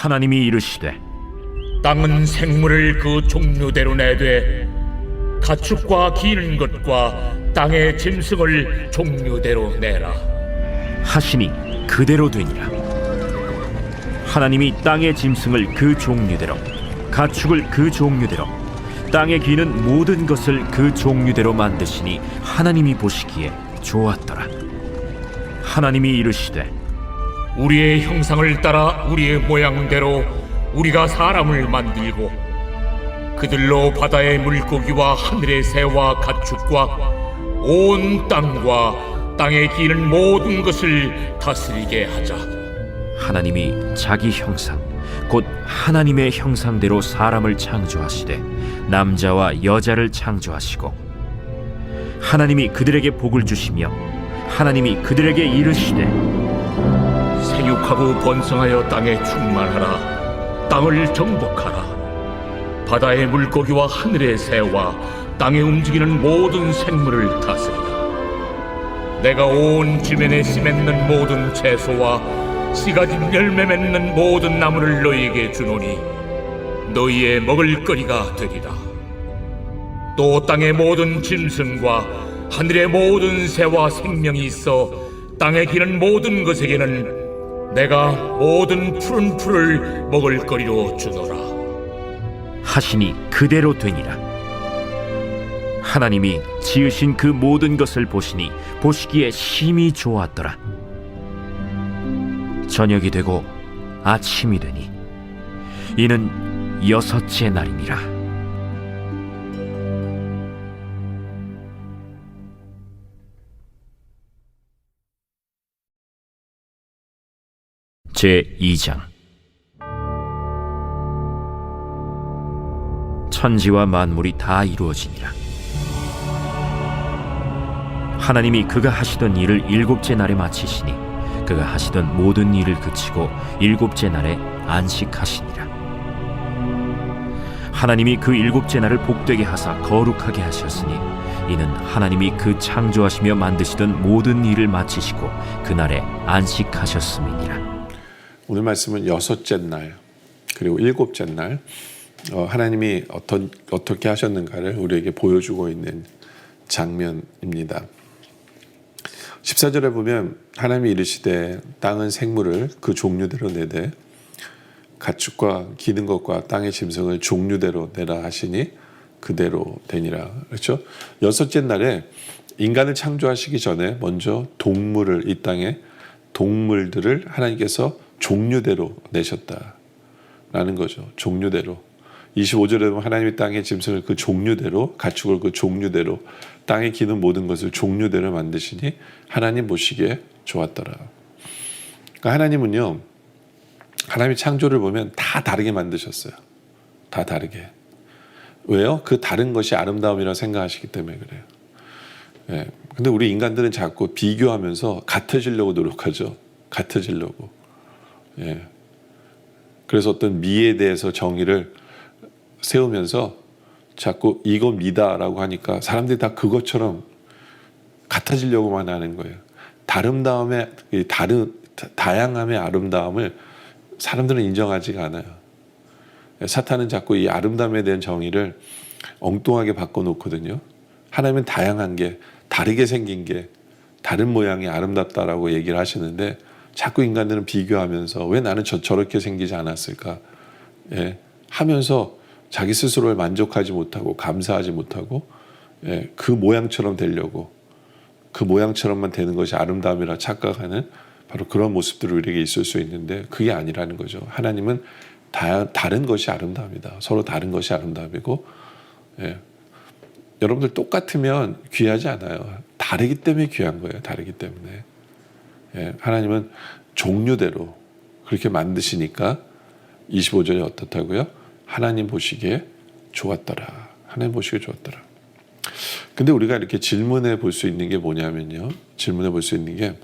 하나님이 이르시되 땅은 생물을 그 종류대로 내되 가축과 기는 것과 땅의 짐승을 종류대로 내라 하시니 그대로 되니라. 하나님이 땅의 짐승을 그 종류대로, 가축을 그 종류대로, 땅에 기는 모든 것을 그 종류대로 만드시니 하나님이 보시기에 좋았더라. 하나님이 이르시되 우리의 형상을 따라 우리의 모양대로 우리가 사람을 만들고 그들로 바다의 물고기와 하늘의 새와 가축과 온 땅과 땅에 기는 모든 것을 다스리게 하자. 하나님이 자기 형상 곧 하나님의 형상대로 사람을 창조하시되 남자와 여자를 창조하시고 하나님이 그들에게 복을 주시며 하나님이 그들에게 이르시되 생육하고 번성하여 땅에 충만하라. 땅을 정복하라. 바다의 물고기와 하늘의 새와 땅에 움직이는 모든 생물을 다스리라. 내가 온 지면에 씨 맺는 모든 채소와 씨 가진 열매 맺는 모든 나무를 너희에게 주노니 너희의 먹을거리가 되리라. 또 땅의 모든 짐승과 하늘의 모든 새와 생명이 있어 땅에 기는 모든 것에게는 내가 모든 푸른 풀을 먹을거리로 주노라. 하시니 그대로 되니라. 하나님이 지으신 그 모든 것을 보시니 보시기에 심히 좋았더라. 저녁이 되고 아침이 되니 이는 여섯째 날이니라. 제2장. 천지와 만물이 다 이루어지니라. 하나님이 그가 하시던 일을 일곱째 날에 마치시니 그가 하시던 모든 일을 그치고 일곱째 날에 안식하시니라. 하나님이 그 일곱째 날을 복되게 하사 거룩하게 하셨으니 이는 하나님이 그 창조하시며 만드시던 모든 일을 마치시고 그날에 안식하셨음이니라. 오늘 말씀은 여섯째 날 그리고 일곱째 날 하나님이 어떻게 하셨는가를 우리에게 보여주고 있는 장면입니다. 14절에 보면 하나님이 이르시되 땅은 생물을 그 종류대로 내되 가축과 기는 것과 땅의 짐승을 종류대로 내라 하시니 그대로 되니라. 그렇죠? 여섯째 날에 인간을 창조하시기 전에 먼저 동물을 이 땅에 동물들을 하나님께서 종류대로 내셨다라는 거죠. 종류대로. 25절에 보면 하나님이 땅의 짐승을 그 종류대로 가축을 그 종류대로 땅에 기는 모든 것을 종류대로 만드시니 하나님 보시기에 좋았더라. 그러니까 하나님은요, 하나님의 창조를 보면 다 다르게 만드셨어요. 다 다르게. 왜요? 그 다른 것이 아름다움이라고 생각하시기 때문에 그래요. 예. 근데 우리 인간들은 자꾸 비교하면서 같아지려고 노력하죠. 같아지려고. 예. 그래서 어떤 미에 대해서 정의를 세우면서 자꾸 이거 미다라고 하니까 사람들이 다 그것처럼 같아지려고만 하는 거예요. 다양함의 아름다움을 사람들은 인정하지가 않아요. 사탄은 자꾸 이 아름다움에 대한 정의를 엉뚱하게 바꿔놓거든요. 하나님은 다양한 게, 다르게 생긴 게, 다른 모양이 아름답다라고 얘기를 하시는데 자꾸 인간들은 비교하면서 왜 나는 저렇게 생기지 않았을까? 예, 하면서 자기 스스로를 만족하지 못하고 감사하지 못하고 그 모양처럼 되려고 그 모양처럼만 되는 것이 아름다움이라 착각하는 바로 그런 모습들이 우리에게 있을 수 있는데 그게 아니라는 거죠. 하나님은 다른 것이 아름다움이다. 서로 다른 것이 아름다움이고 여러분들 똑같으면 귀하지 않아요. 다르기 때문에 귀한 거예요. 다르기 때문에. 하나님은 종류대로 그렇게 만드시니까 25절이 어떻다고요? 하나님 보시기에 좋았더라. 하나님 보시기에 좋았더라. 근데 우리가 이렇게 질문해 볼 수 있는 게 뭐냐면요. 질문해 볼 수 있는 게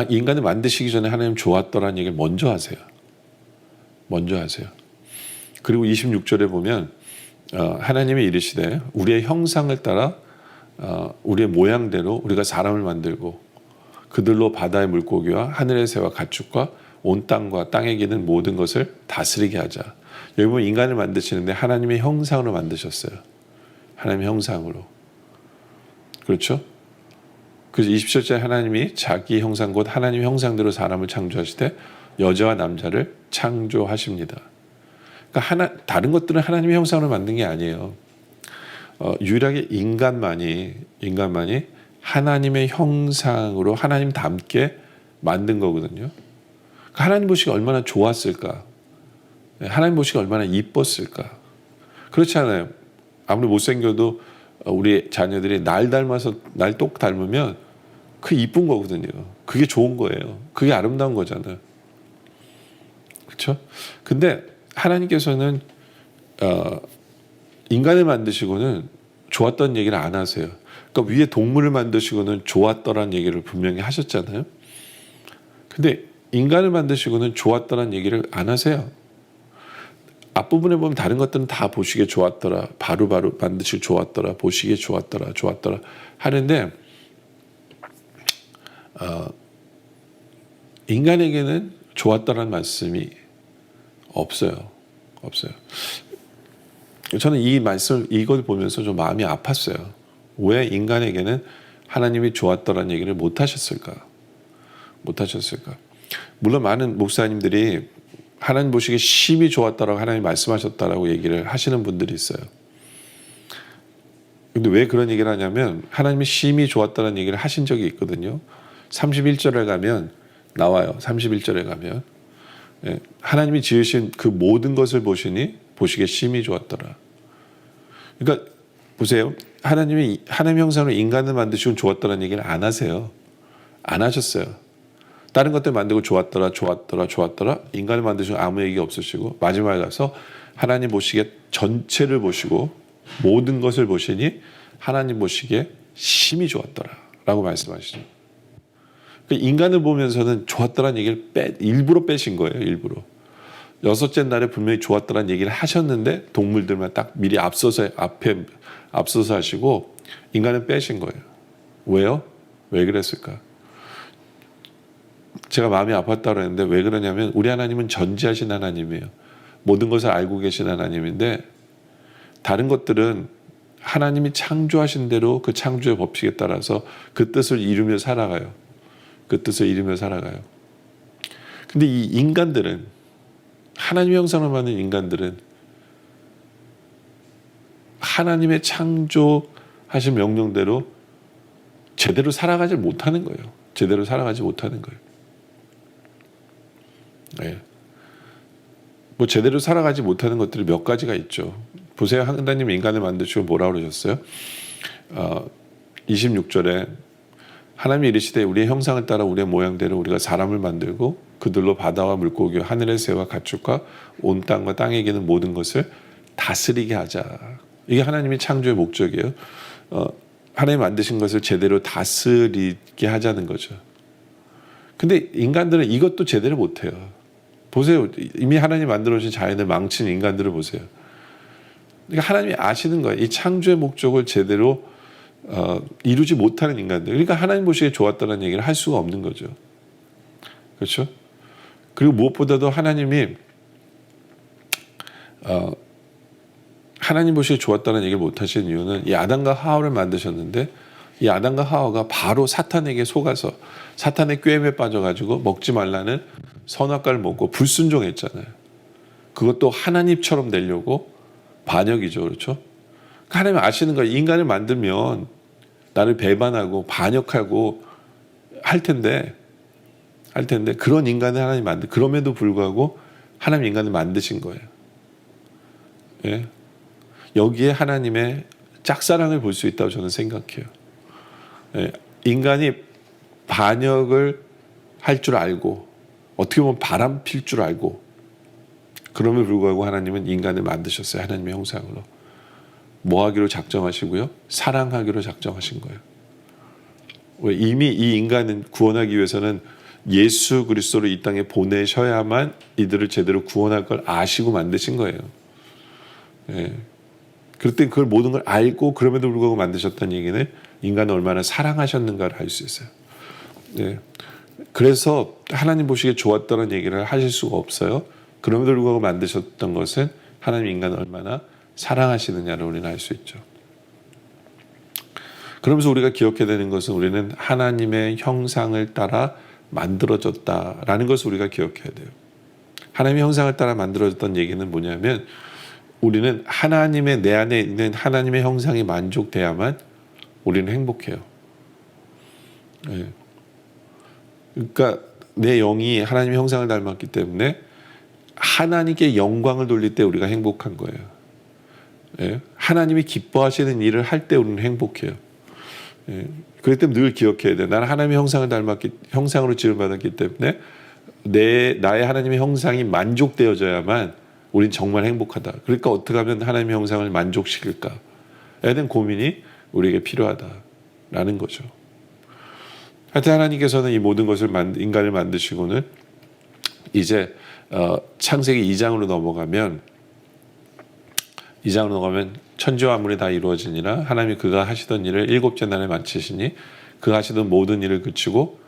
인간을 만드시기 전에 하나님 좋았더라는 얘기를 먼저 하세요. 먼저 하세요. 그리고 26절에 보면 하나님이 이르시되 우리의 형상을 따라 우리의 모양대로 우리가 사람을 만들고 그들로 바다의 물고기와 하늘의 새와 가축과 온 땅과 땅에 기는 모든 것을 다스리게 하자. 여기 보면 인간을 만드시는데 하나님의 형상으로 만드셨어요. 하나님의 형상으로. 그렇죠? 그래서 20절째 하나님이 자기 형상 곧 하나님의 형상대로 사람을 창조하시되 여자와 남자를 창조하십니다. 그러니까 다른 것들은 하나님의 형상으로 만든 게 아니에요. 유일하게 인간만이 하나님의 형상으로 하나님 닮게 만든 거거든요. 그러니까 하나님 보시기 얼마나 좋았을까? 하나님 보시기 얼마나 이뻤을까? 그렇지 않아요? 아무리 못생겨도 우리 자녀들이 날 닮아서 날 똑 닮으면 그게 이쁜 거거든요. 그게 좋은 거예요. 그게 아름다운 거잖아요. 그렇죠? 근데 하나님께서는 인간을 만드시고는 좋았던 얘기를 안 하세요. 그러니까 위에 동물을 만드시고는 좋았더란 얘기를 분명히 하셨잖아요. 근데 인간을 만드시고는 좋았더란 얘기를 안 하세요. 앞부분에 보면 다른 것들은 다 보시기에 좋았더라, 바로바로 만드시기 좋았더라, 보시기에 좋았더라 하는데 인간에게는 좋았더란 말씀이 없어요. 저는 이 말씀 이걸 보면서 좀 마음이 아팠어요. 왜 인간에게는 하나님이 좋았더란 얘기를 못 하셨을까? 물론 많은 목사님들이 하나님 보시기에 심히 좋았다라고 하나님 말씀하셨다라고 얘기를 하시는 분들이 있어요. 근데 왜 그런 얘기를 하냐면 하나님이 심히 좋았다는 얘기를 하신 적이 있거든요. 31절에 가면 나와요. 31절에 가면 하나님이 지으신 그 모든 것을 보시니 보시기에 심히 좋았더라. 그러니까 보세요. 하나님이 하나님 형상으로 인간을 만드시고 좋았더라는 얘기를 안 하세요. 안 하셨어요. 다른 것들 만들고 좋았더라. 인간을 만드시고 아무 얘기 없으시고 마지막에 가서 하나님 보시기에 전체를 보시고 모든 것을 보시니 하나님 보시기에 심히 좋았더라 라고 말씀하시죠. 그러니까 인간을 보면서는 좋았더라는 얘기를 일부러 빼신 거예요. 일부러. 여섯째 날에 분명히 좋았더라는 얘기를 하셨는데 동물들만 딱 미리 앞서서 하시고 인간은 빼신 거예요. 왜요? 왜 그랬을까? 제가 마음이 아팠다고 했는데 왜 그러냐면 우리 하나님은 전지하신 하나님이에요. 모든 것을 알고 계신 하나님인데 다른 것들은 하나님이 창조하신 대로 그 창조의 법칙에 따라서 그 뜻을 이루며 살아가요. 근데 이 인간들은 하나님의 형상으로 만든 인간들은 하나님의 창조하신 명령대로 제대로 살아가지 못하는 거예요. 네. 뭐 제대로 살아가지 못하는 것들이 몇 가지가 있죠. 보세요. 하나님 인간을 만드시고 뭐라고 그러셨어요? 26절에 하나님이 이르시되 우리의 형상을 따라 우리의 모양대로 우리가 사람을 만들고 그들로 바다와 물고기와 하늘의 새와 가축과 온 땅과 땅에 기는 모든 것을 다스리게 하자. 이게 하나님의 창조의 목적이에요. 하나님 만드신 것을 제대로 다스리게 하자는 거죠. 근데 인간들은 이것도 제대로 못해요. 보세요. 이미 하나님 만들어 주신 자연을 망친 인간들을 보세요. 그러니까 하나님이 아시는 거예요. 이 창조의 목적을 제대로 이루지 못하는 인간들. 그러니까 하나님 보시기에 좋았다는 얘기를 할 수가 없는 거죠. 그렇죠? 그리고 무엇보다도 하나님이 하나님 보시기에 좋았다는 얘기를 못 하시는 이유는 이 아담과 하와를 만드셨는데 이 아담과 하와가 바로 사탄에게 속아서 사탄의 꾀임에 빠져가지고 먹지 말라는 선악과를 먹고 불순종했잖아요. 그것도 하나님처럼 되려고 반역이죠. 그렇죠? 하나님 아시는 거예요. 인간을 만들면 나를 배반하고 반역하고 할 텐데 그런 인간을 하나님 그럼에도 불구하고 하나님 인간을 만드신 거예요. 예? 여기에 하나님의 짝사랑을 볼 수 있다고 저는 생각해요. 예? 인간이 반역을 할 줄 알고 어떻게 보면 바람 필 줄 알고 그럼에도 불구하고 하나님은 인간을 만드셨어요. 하나님의 형상으로. 뭐 하기로 작정하시고요? 사랑하기로 작정하신 거예요. 왜? 이미 이 인간은 구원하기 위해서는 예수 그리스도를 이 땅에 보내셔야만 이들을 제대로 구원할 걸 아시고 만드신 거예요. 예. 그럴 때 그걸 모든 걸 알고 그럼에도 불구하고 만드셨다는 얘기는 인간을 얼마나 사랑하셨는가를 알 수 있어요. 예. 그래서 하나님 보시기에 좋았다는 얘기를 하실 수가 없어요. 그럼에도 불구하고 만드셨던 것은 하나님 인간을 얼마나 사랑하시느냐를 우리는 알 수 있죠. 그러면서 우리가 기억해야 되는 것은 우리는 하나님의 형상을 따라 만들어졌다라는 것을 우리가 기억해야 돼요. 하나님의 형상을 따라 만들어졌다는 얘기는 뭐냐면 우리는 하나님의 내 안에 있는 하나님의 형상이 만족돼야만 우리는 행복해요. 네. 그러니까 내 영이 하나님의 형상을 닮았기 때문에 하나님께 영광을 돌릴 때 우리가 행복한 거예요. 네. 하나님이 기뻐하시는 일을 할 때 우리는 행복해요. 네. 그렇기 때문에 늘 기억해야 돼. 나는 하나님의 형상으로 지음받았기 때문에 나의 하나님의 형상이 만족되어져야만 우린 정말 행복하다. 그러니까 어떻게 하면 하나님의 형상을 만족시킬까에 대한 고민이 우리에게 필요하다라는 거죠. 하여튼 하나님께서는 이 모든 것을 인간을 만드시고는 이제 창세기 2장으로 넘어가면 천지와 만물이 다 이루어지니라 하나님이 그가 하시던 일을 일곱째 날에 마치시니 그가 하시던 모든 일을 그치고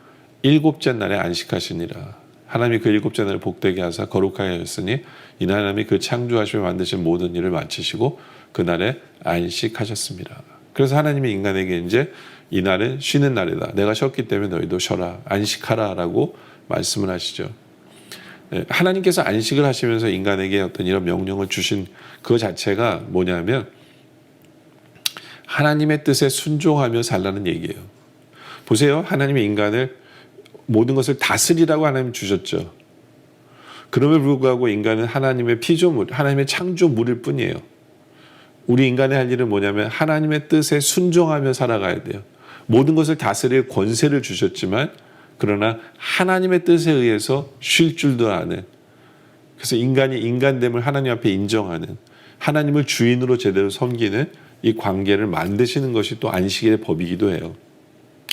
일곱째 날에 안식하시니라. 하나님이 그 일곱째 날을 복되게 하사 거룩하게 하였으니 이는 하나님이 그 창조하시며 만드신 모든 일을 마치시고 그날에 안식하셨습니다. 그래서 하나님이 인간에게 이제 이 날은 쉬는 날이다. 내가 쉬었기 때문에 너희도 쉬어라. 안식하라라고 말씀을 하시죠. 하나님께서 안식을 하시면서 인간에게 어떤 이런 명령을 주신 그 자체가 뭐냐면 하나님의 뜻에 순종하며 살라는 얘기예요. 보세요. 하나님이 인간을 모든 것을 다스리라고 하나님 주셨죠. 그럼에도 불구하고 인간은 하나님의 피조물, 하나님의 창조물일 뿐이에요. 우리 인간의 할 일은 뭐냐면 하나님의 뜻에 순종하며 살아가야 돼요. 모든 것을 다스릴 권세를 주셨지만 그러나 하나님의 뜻에 의해서 쉴 줄도 아는, 그래서 인간이 인간됨을 하나님 앞에 인정하는, 하나님을 주인으로 제대로 섬기는 이 관계를 만드시는 것이 또 안식일의 법이기도 해요.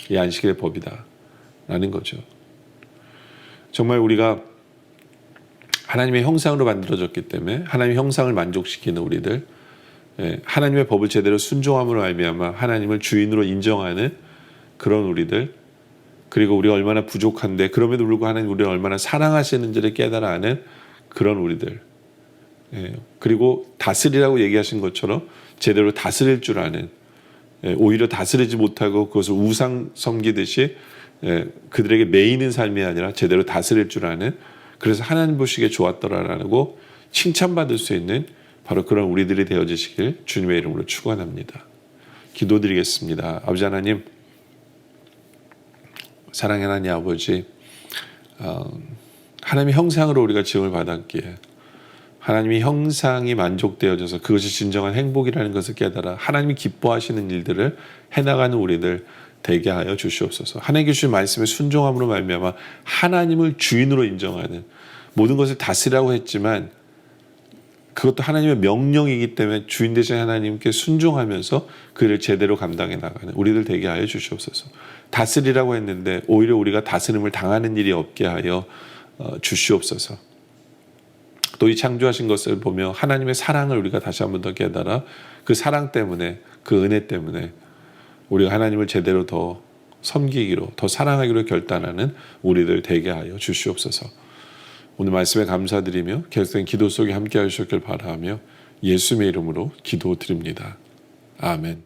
이 안식일의 법이다라는 거죠. 정말 우리가 하나님의 형상으로 만들어졌기 때문에 하나님의 형상을 만족시키는 우리들, 하나님의 법을 제대로 순종함으로 말미암아 하나님을 주인으로 인정하는 그런 우리들, 그리고 우리가 얼마나 부족한데 그럼에도 불구하고 하나님 우리를 얼마나 사랑하시는지를 깨달아 아는 그런 우리들, 그리고 다스리라고 얘기하신 것처럼 제대로 다스릴 줄 아는, 오히려 다스리지 못하고 그것을 우상 섬기듯이 그들에게 매이는 삶이 아니라 제대로 다스릴 줄 아는, 그래서 하나님 보시기에 좋았더라라고 칭찬받을 수 있는 바로 그런 우리들이 되어지시길 주님의 이름으로 축원합니다. 기도드리겠습니다. 아버지 하나님, 사랑의 하나님 아버지, 하나님의 형상으로 우리가 지음을 받았기에 하나님의 형상이 만족되어져서 그것이 진정한 행복이라는 것을 깨달아 하나님이 기뻐하시는 일들을 해나가는 우리들 되게 하여 주시옵소서. 하나님께 주신 말씀에 순종함으로 말미암아 하나님을 주인으로 인정하는, 모든 것을 다스리라고 했지만 그것도 하나님의 명령이기 때문에 주인 되신 하나님께 순종하면서 그를 제대로 감당해 나가는 우리들 되게 하여 주시옵소서. 다스리라고 했는데 오히려 우리가 다스림을 당하는 일이 없게 하여 주시옵소서. 또 이 창조하신 것을 보며 하나님의 사랑을 우리가 다시 한 번 더 깨달아 그 사랑 때문에, 그 은혜 때문에 우리가 하나님을 제대로 더 섬기기로, 더 사랑하기로 결단하는 우리들 되게 하여 주시옵소서. 오늘 말씀에 감사드리며 계속된 기도 속에 함께 하셨길 바라며 예수님의 이름으로 기도드립니다. 아멘.